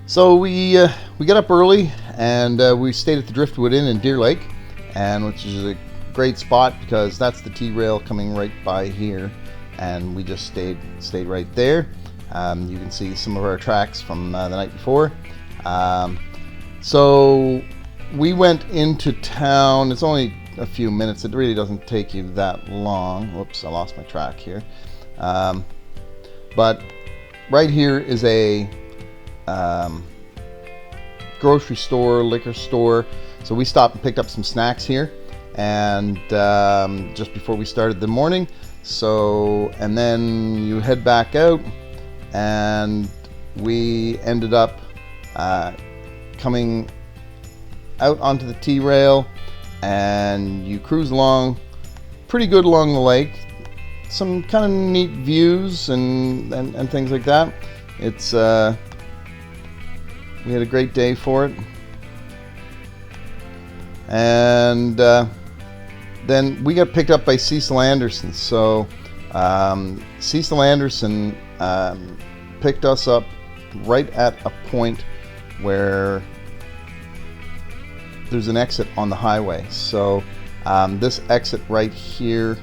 So we got up early and we stayed at the Driftwood Inn in Deerlake, and which is a great spot because that's the T-rail coming right by here, and we just stayed right there. You can see some of our tracks from the night before. So we went into town. It's only a few minutes. It really doesn't take you that long. Whoops, I lost my track here. But right here is a grocery store, liquor store. So we stopped and picked up some snacks here, and just before we started the morning. So, and then you head back out, and we ended up coming out onto the T-rail, and you cruise along pretty good along the lake. Some kind of neat views and things like that. It's we had a great day for it, and then we got picked up by Cecil Anderson. So Cecil Anderson picked us up right at a point where there's an exit on the highway. So this exit right here,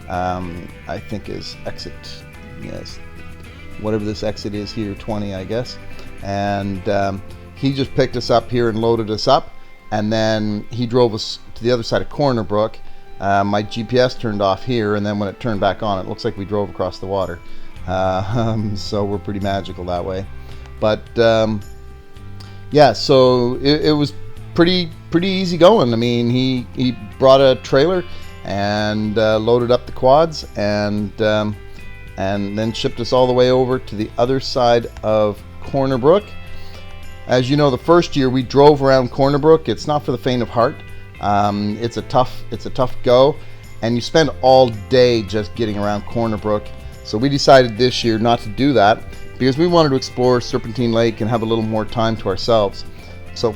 I think is exit, yes, whatever this exit is here, 20, I guess. And he just picked us up here and loaded us up, and then he drove us to the other side of Corner Brook. My GPS turned off here, and then when it turned back on, it looks like we drove across the water. So we're pretty magical that way. But yeah, so it was pretty easy going. I mean, he brought a trailer and loaded up the quads, and then shipped us all the way over to the other side of Corner Brook. As you know, the first year we drove around Corner Brook, it's not for the faint of heart. It's a tough go, and you spend all day just getting around Corner Brook. So we decided this year not to do that because we wanted to explore Serpentine Lake and have a little more time to ourselves. So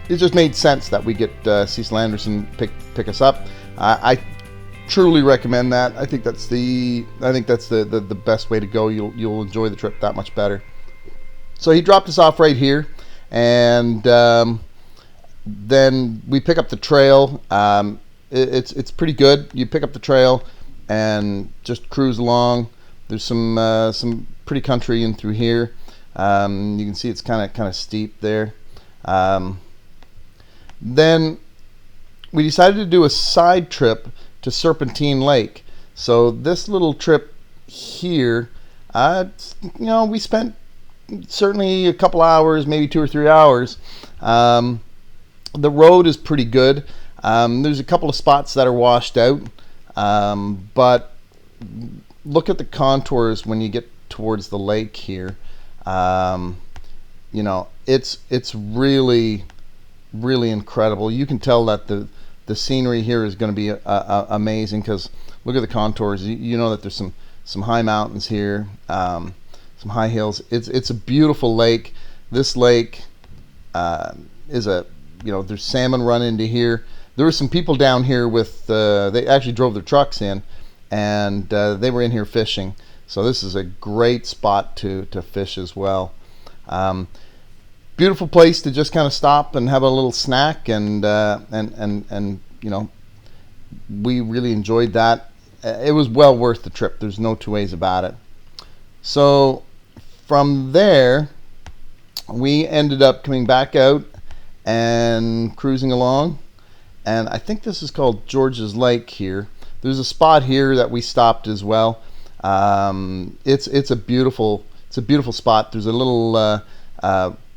it just made sense that we get Cecil Anderson pick us up. I truly recommend that. I think that's the best way to go. You'll enjoy the trip that much better. So he dropped us off right here, and then we pick up the trail. It's pretty good. You pick up the trail and just cruise along. There's some pretty country in through here. You can see it's kind of steep there. Then we decided to do a side trip to Serpentine Lake. So this little trip here, we spent certainly a couple hours, maybe 2 or 3 hours. The road is pretty good. There's a couple of spots that are washed out, but look at the contours when you get towards the lake here. It's really incredible. You can tell that the scenery here is going to be amazing, because look at the contours. You know that there's some high mountains here, some high hills. It's a beautiful lake. This lake is there's salmon run into here. There were some people down here with they actually drove their trucks in, and they were in here fishing. So this is a great spot to fish as well. Beautiful place to just kind of stop and have a little snack, and we really enjoyed that. It was well worth the trip. There's no two ways about it. So from there, we ended up coming back out and cruising along, and I think this is called George's Lake here. There's a spot here that we stopped as well. It's a beautiful spot. There's a little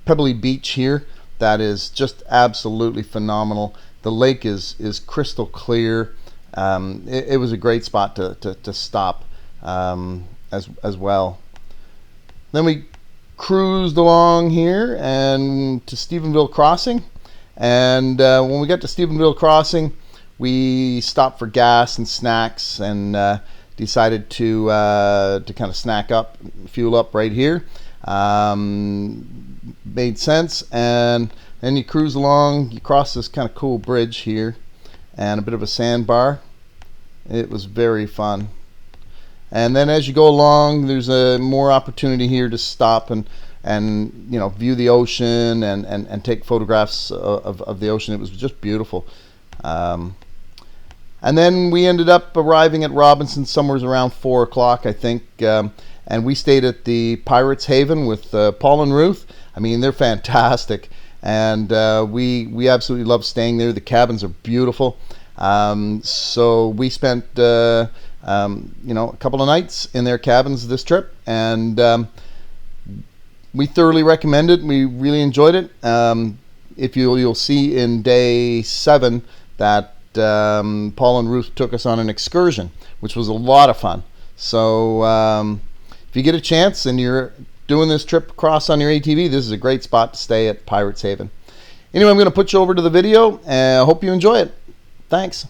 pebbly beach here that is just absolutely phenomenal. The lake is crystal clear. It was a great spot to stop as well. Then we cruised along here and to Stephenville Crossing, and when we got to Stephenville Crossing, we stopped for gas and snacks, and decided to kind of snack up, fuel up right here. Made sense. And then you cruise along, you cross this kind of cool bridge here and a bit of a sandbar. It was very fun. And then as you go along, there's a more opportunity here to stop and and view the ocean and take photographs of the ocean. It was just beautiful. And then we ended up arriving at Robinson somewhere around 4 o'clock, I think, and we stayed at the Pirates Haven with Paul and Ruth. I mean, they're fantastic, and we absolutely love staying there. The cabins are beautiful. So we spent a couple of nights in their cabins this trip, and we thoroughly recommend it. We really enjoyed it. If you'll see in day 7 that Paul and Ruth took us on an excursion, which was a lot of fun. So if you get a chance and you're doing this trip across on your ATV, this is a great spot to stay at Pirates Haven. Anyway, I'm going to put you over to the video, and I hope you enjoy it. Thanks.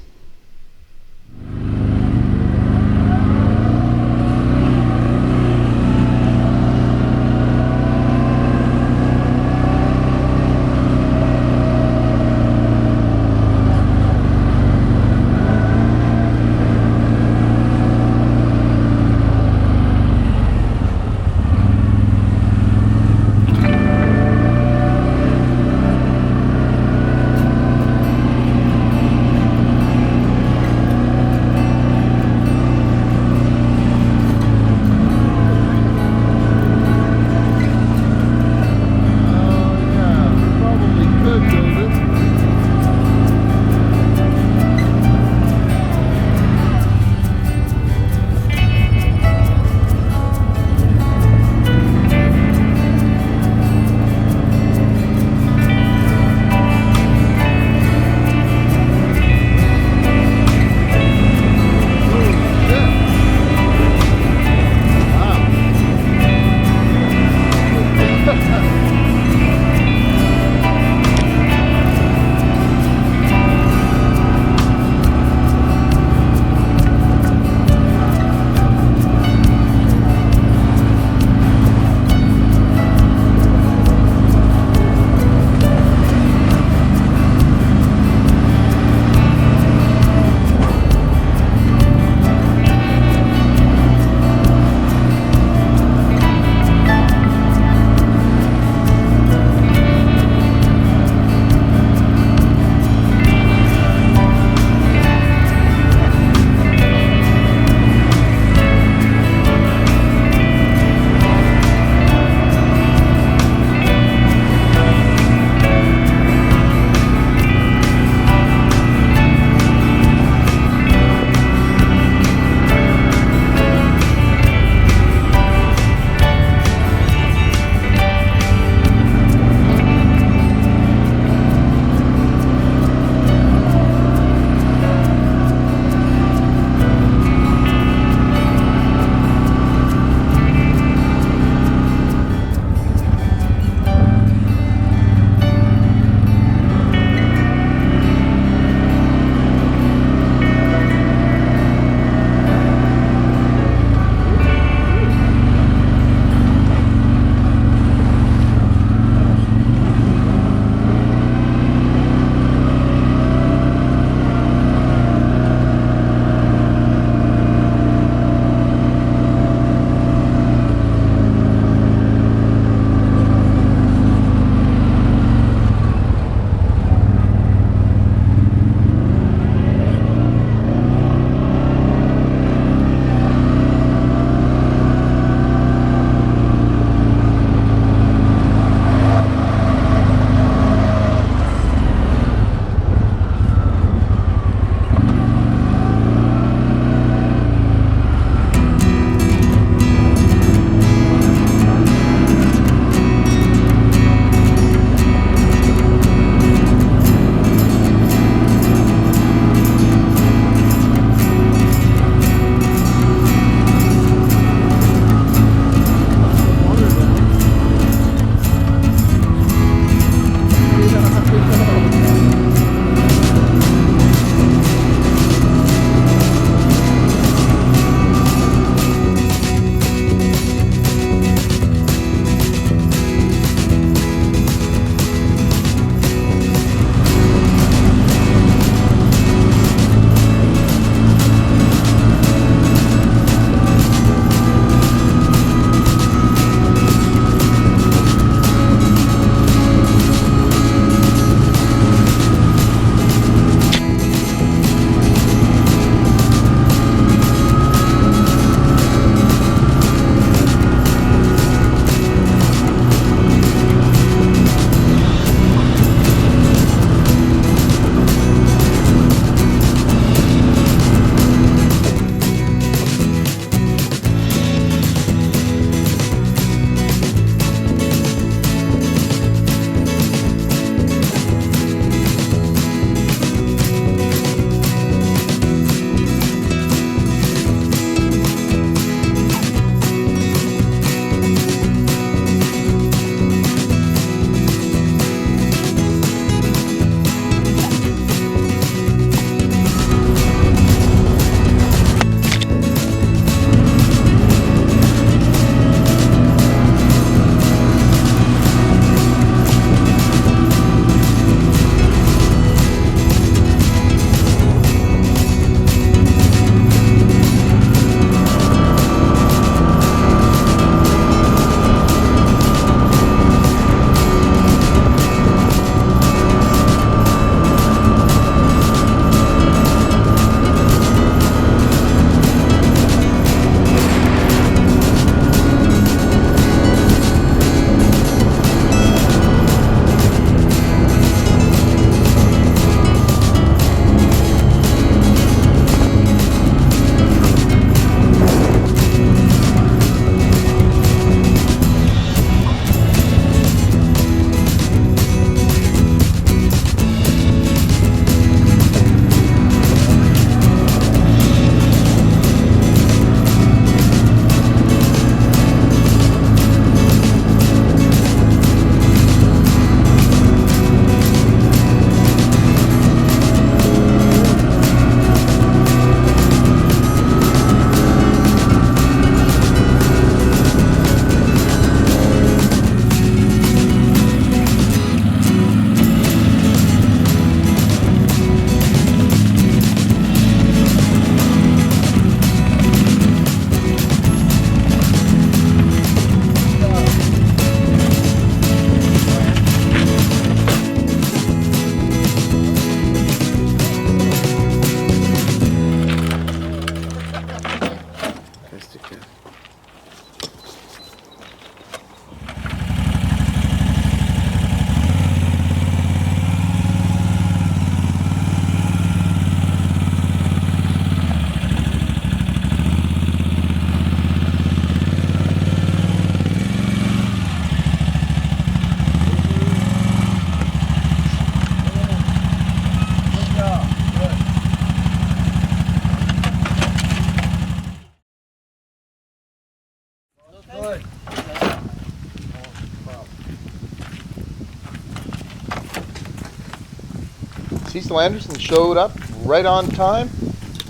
Cecil Anderson showed up right on time,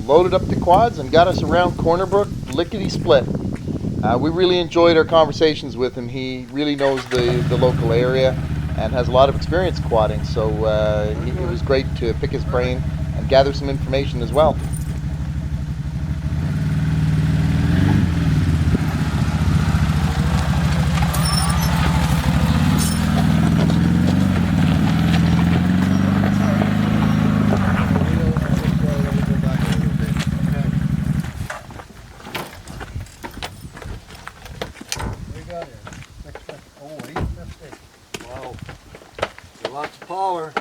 loaded up the quads, and got us around Corner Brook lickety-split. We really enjoyed our conversations with him. He really knows the local area and has a lot of experience quadding, so it was great to pick his brain and gather some information as well. Wow. Lots of power.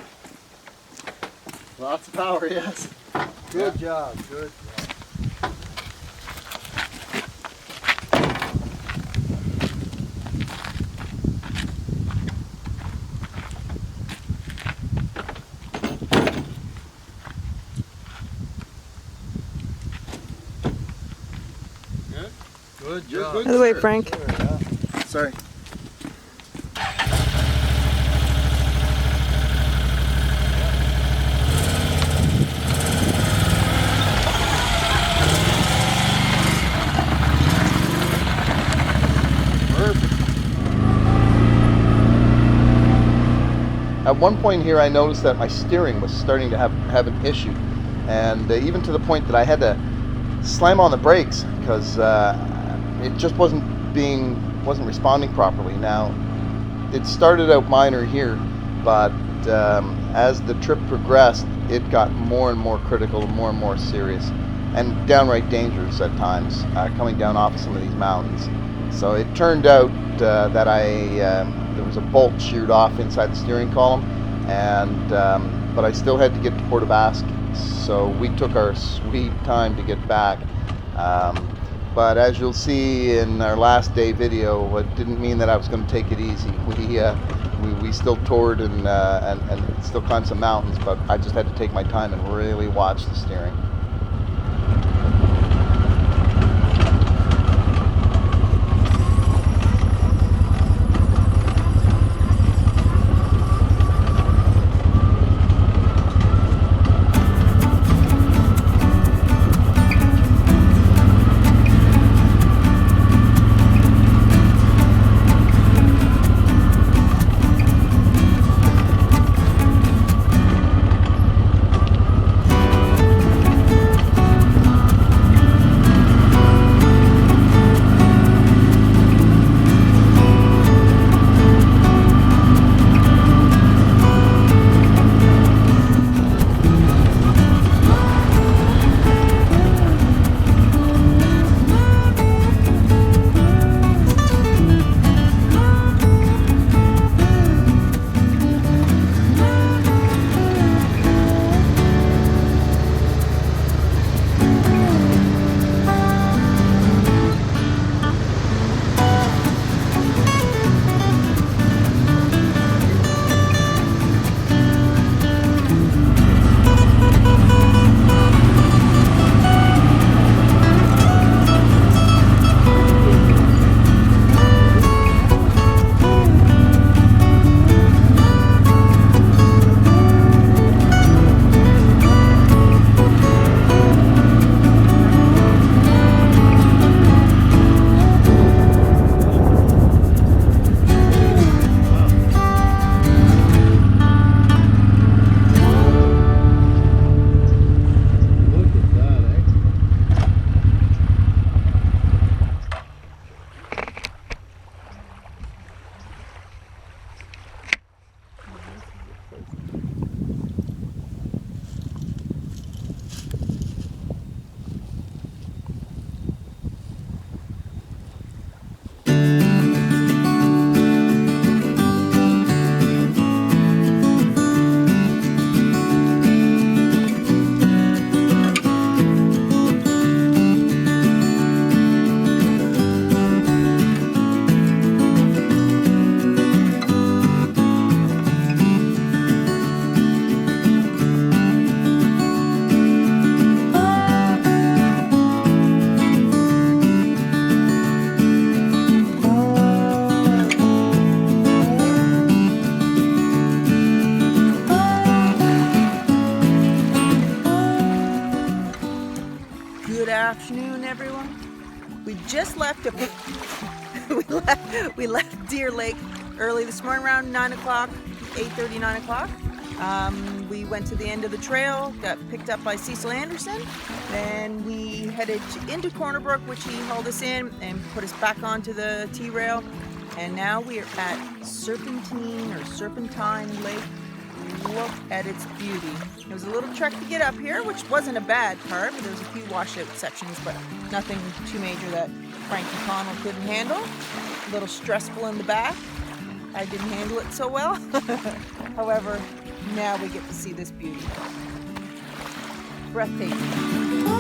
Lots of power, yes. Good job. Good job. Good? Good You're job. good, By the way, sir. Frank. Sure, yeah. Sorry. At one point here I noticed that my steering was starting to have an issue, and even to the point that I had to slam on the brakes because it just wasn't responding properly. Now, it started out minor here, but as the trip progressed, it got more and more critical, more and more serious, and downright dangerous at times, coming down off of some of these mountains. So it turned out that there was a bolt sheared off inside the steering column, and but I still had to get to Port of Ask, so we took our sweet time to get back. But as you'll see in our last day video, it didn't mean that I was going to take it easy. We still toured and still climbed some mountains, but I just had to take my time and really watch the steering. Good afternoon, everyone. We just left we left Deerlake early this morning around 9 o'clock, 8:30, 9 o'clock. We went to the end of the trail, got picked up by Cecil Anderson. Then we headed into Corner Brook, which he hauled us in and put us back onto the T-rail. And now we are at Serpentine Lake. Look at its beauty. It was a little trek to get up here, which wasn't a bad part. There was a few washout sections, but nothing too major that Frank and Conway couldn't handle. A little stressful in the back. I didn't handle it so well. However, now we get to see this beauty. Breathtaking.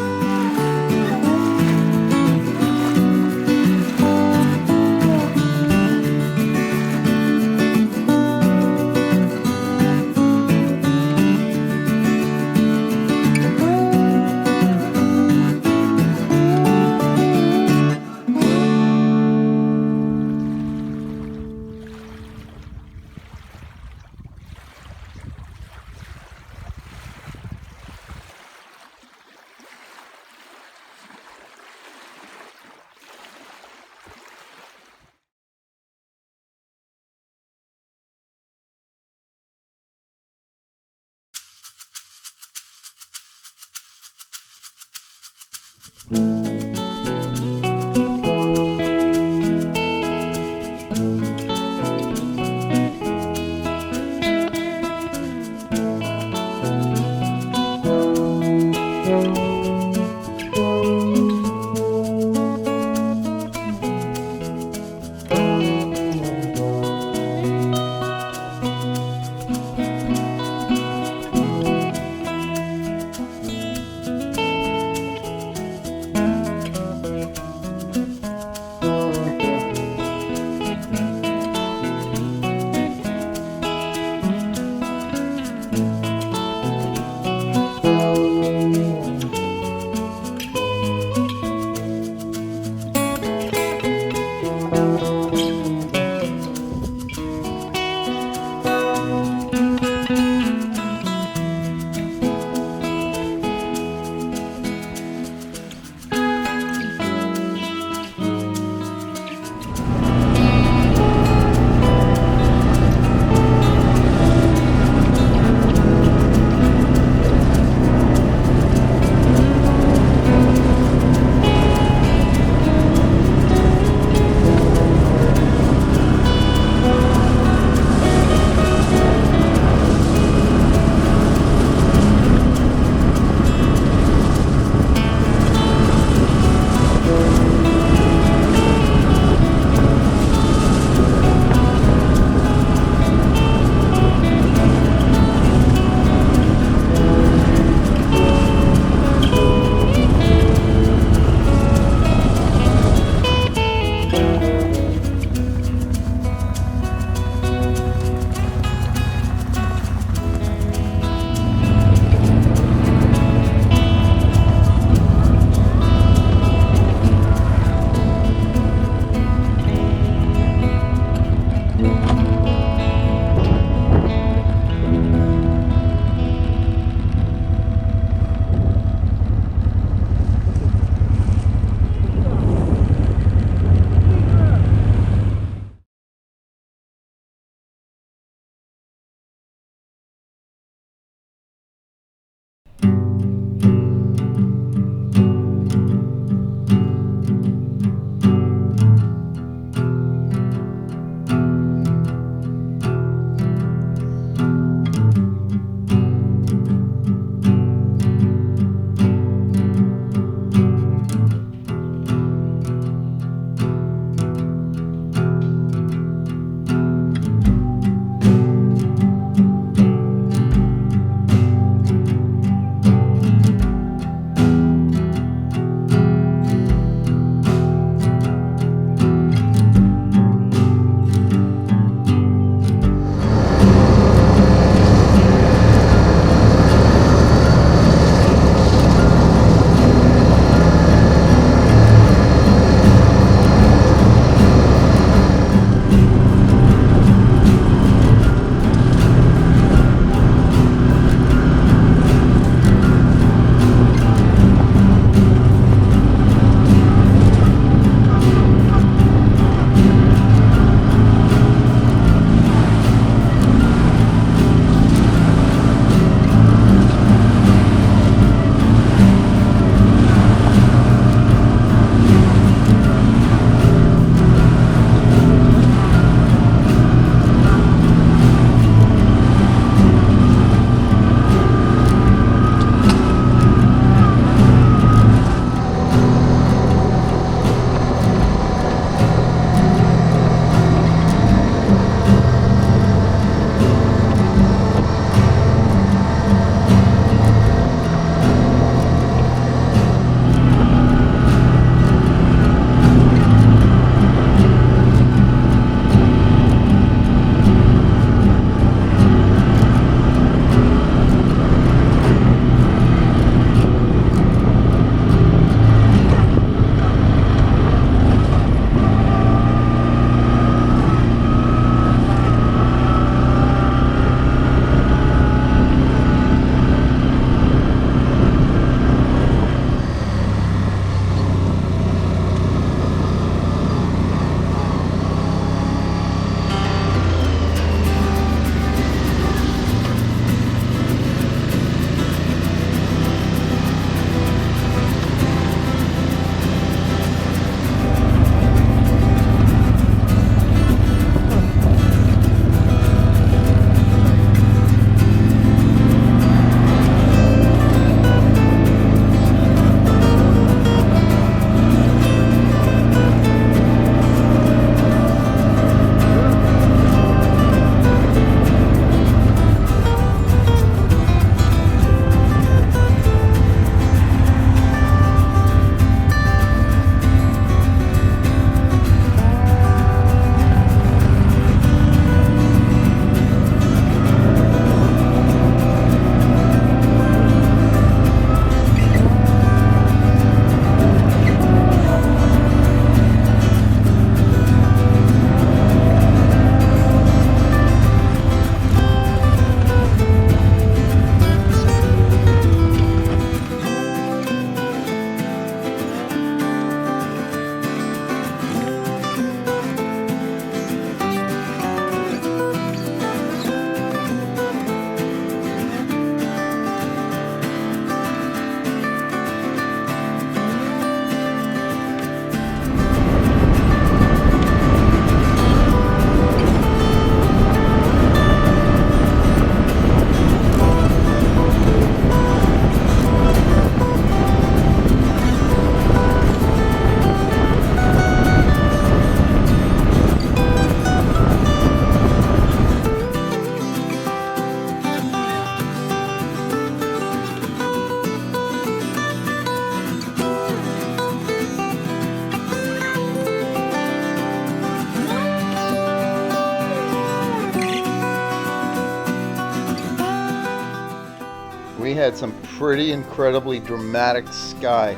had some pretty incredibly dramatic sky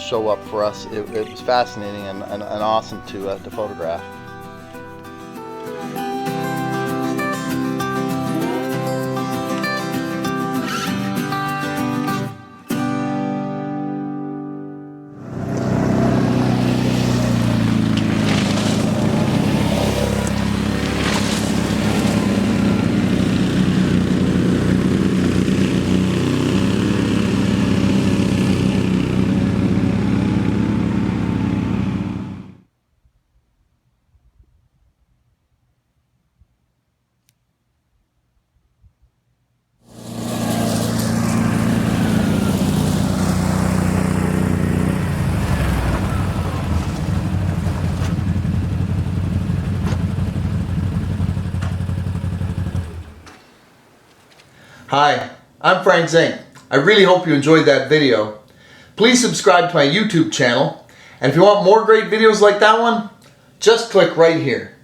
show up for us. It was fascinating and awesome to photograph. Hi, I'm Frank Zinck. I really hope you enjoyed that video. Please subscribe to my YouTube channel, and if you want more great videos like that one, just click right here.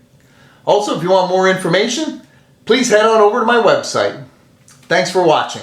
Also, if you want more information, please head on over to my website. Thanks for watching.